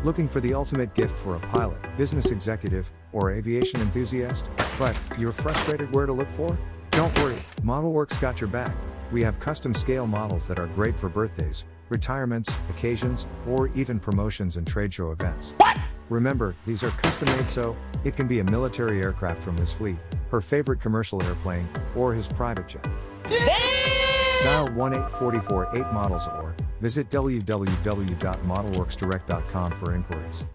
Looking for the ultimate gift for a pilot, business executive, or aviation enthusiast? But you're frustrated where to look for? Don't worry, Modelworks got your back. We have custom scale models that are great for birthdays, retirements, occasions, or even promotions and trade show events. What? Remember, these are custom made, so it can be a military aircraft from his fleet, her favorite commercial airplane, or his private jet. Dial 1-844-8 models or visit www.modelworksdirect.com for inquiries.